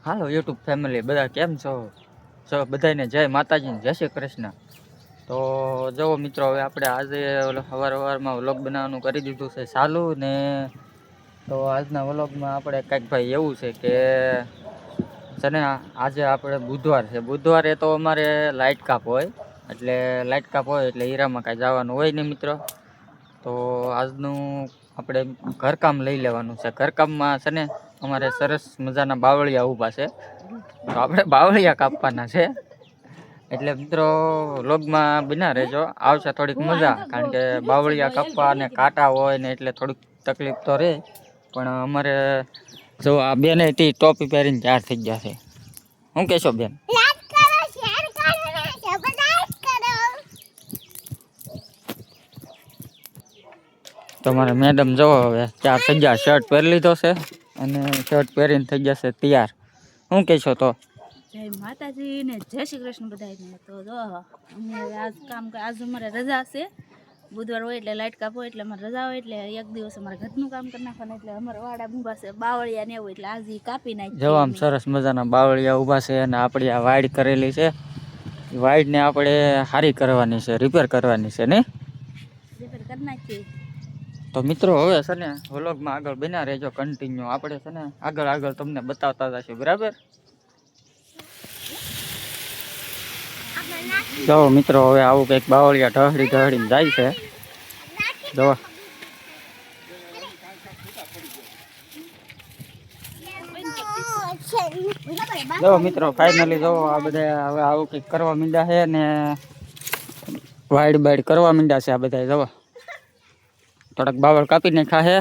હાલો YouTube family બધા કેમ છો બધાને જય માતાજી જય શ્રી કૃષ્ણ। તો જો મિત્રો હવે આપણે આજે સવારમાં વ્લોગ બનાવવાનું કરી દીધું છે ચાલુ ને। તો આજના વ્લોગમાં આપણે કંઈક ભાઈ એવું છે કે ને આજે આપણે બુધવાર છે, બુધવારે તો અમારે લાઇટ કાપ હોય, એટલે લાઇટ કાપ હોય એટલે હીરામાં કાંઈ જવાનું હોય નહીં મિત્રો। તો આજનું આપણે ઘરકામ લઈ લેવાનું છે। ઘરકામમાં છે ને અમારે સરસ મજાના બાવળિયા ઊભા છે, તો આપણે બાવળિયા કાપવાના છે। એટલે મિત્રો વ્લોગમાં બના રહેજો, આવશે થોડીક મજા, કારણ કે બાવળિયા કાપવા અને કાંટા હોય ને એટલે થોડીક તકલીફ તો રહે। પણ અમારે જો આ બેન હતી ટોપી પહેરીને તૈયાર થઈ ગયા છે। શું કહેશો બેન? તમારે મેડમ જો હવે ચાર થઈ ગયા, શર્ટ પહેરી લીધો છે અને શર્ટ પહેરીને થઈ જશે તૈયાર। શું કહેશો? તો જય માતાજી ને જય શ્રી કૃષ્ણ બધાને। તો જો અમે આજ કામ આજ અમારે રજા છે, બુધવાર હોય એટલે લાઇટ કાપ હોય એટલે અમારે રજા હોય એટલે એક દિવસ અમારે ઘરનું કામ કરી નાખવાનું, એટલે અમારે વાડા ઊભા છે બાવળિયા ને એવું, એટલે આજે કાપી નાખી। જો આમ સરસ મજાના બાવળિયા ઊભા છે અને આપણી આ વાડ કરેલી છે, વાડને આપણે સારી કરવાની છે, રિપેર કરવાની છે ને રિપેર કરી નાખી। તો મિત્રો હવે છે ને વ્લોગમાં આગળ બન્યા રહેજો કન્ટિન્યુ, આપણે છે ને આગળ તમને બતાવતા જશું, બરાબર? જો મિત્રો હવે આવું કંઈક બાવળિયા ઢહડીને જાય છે। જો મિત્રો ફાઇનલી જો આ બધા હવે આવું કંઈક કરવા માંડ્યા છે ને વાઈડ કરવા માંડ્યા છે આ બધા। જો થોડાક બાવળ કાપી નાખ્યા છે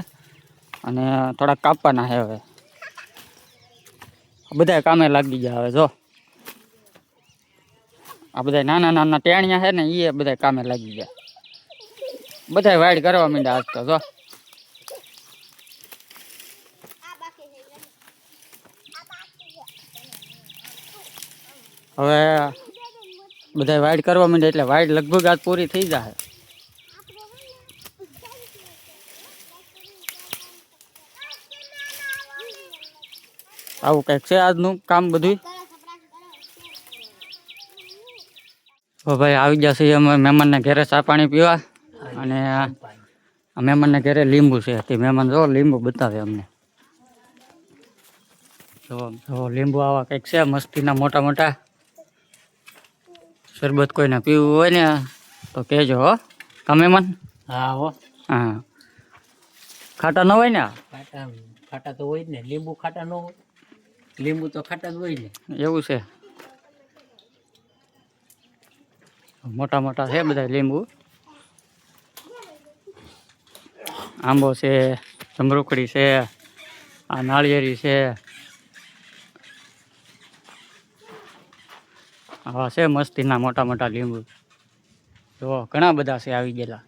અને થોડાક કાપવાના છે, હવે બધા કામે લાગી ગયા। હવે જો આ બધા નાના ટેણિયા છે ને એ બધા કામે લાગી ગયા, બધા વાઈડ કરવા માંડ્યા આજ તો। જો હવે બધા વાઈડ કરવા માંડ્યા એટલે વાઈડ લગભગ આજ પૂરી થઈ જશે। આવું કંઈક છે આજનું કામ બધું। તો ભાઈ આવી જશે અમે મહેમાનને ઘરે ચા પાણી પીવા, અને મહેમાનને ઘરે લીંબુ છે, તે મહેમાન જો લીંબુ બતાવે અમને। જો લીંબુ આવા કંઈક છે મસ્તીના મોટા મોટા। શરબત કોઈને પીવું હોય ને તો કહેજો હો કા મહેમાન? હા હો, હા, ખાટા ન હોય ને? ખાટા તો હોય જ ને, લીંબુ ખાટા ન હોય? લીંબુ તો ખાટા જ હોય ને। એવું છે? મોટા મોટા છે બધા લીંબુ। આંબો છે, જમરૂખડી છે, આ નાળિયેરી છે, આવા છે મસ્તીના મોટા મોટા લીંબુ। જો ઘણા બધા છે આવી ગયેલા।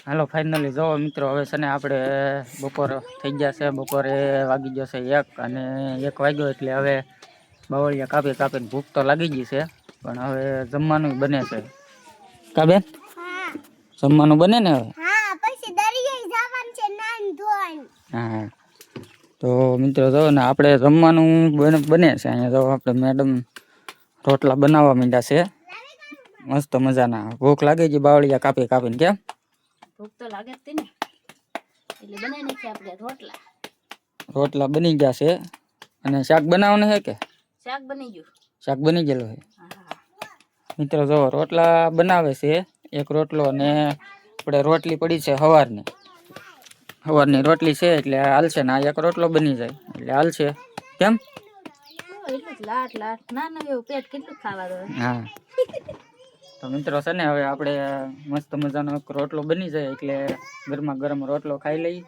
હાલો ફાઇનલી જો મિત્રો હવે છે ને આપણે બપોર થઈ ગયા છે, બપોરે વાગી ગયો છે 1, અને 1 વાગ્યો એટલે હવે બાવળિયા કાપીને ભૂખ તો લાગી ગઈ છે, પણ હવે જમવાનું બને છે કા બેન? જમવાનું બને ને હવે? હા, તો મિત્રો જો ને આપણે જમવાનું બને છે અહીંયા। જો આપણે મેડમ રોટલા બનાવવા માંડ્યા છે મસ્ત મજાના। ભૂખ લાગી ગઈ બાવળિયા કાપીને, કેમ? ભૂખ તો લાગે જ ને, એટલે બનાવી નાખીએ આપણે રોટલા। રોટલા બની ગયા છે અને શાક બનાવવાનું છે કે? શાક બની ગયું, શાક બની ગયેલું છે મિત્રો। જો રોટલા બનાવે છે, એક રોટલો, અને આપણે રોટલી પડી છે સવારની રોટલી છે એટલે હાલશે ને, આ એક રોટલો બની જાય એટલે હાલશે, કેમ? લાટ ના એવું પેટ કેટલું ખાવા દો। હા, તો મિત્રો છે ને હવે આપણે મસ્ત મજાનો એક રોટલો બની જાય એટલે ગરમા ગરમ રોટલો ખાઈ લઈ,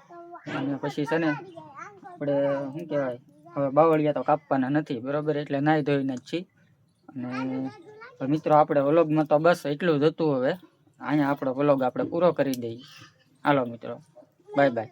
અને પછી છે ને આપણે શું કહેવાય, હવે બાવળિયા તો કાપવાના નથી બરોબર, એટલે નાહી ધોઈને જ છીએ। અને મિત્રો આપણે વ્લોગમાં તો બસ એટલું જ હતું। હવે અહીંયા આપણો વ્લોગ આપણે પૂરો કરી દઈએ। હાલો મિત્રો, બાય બાય।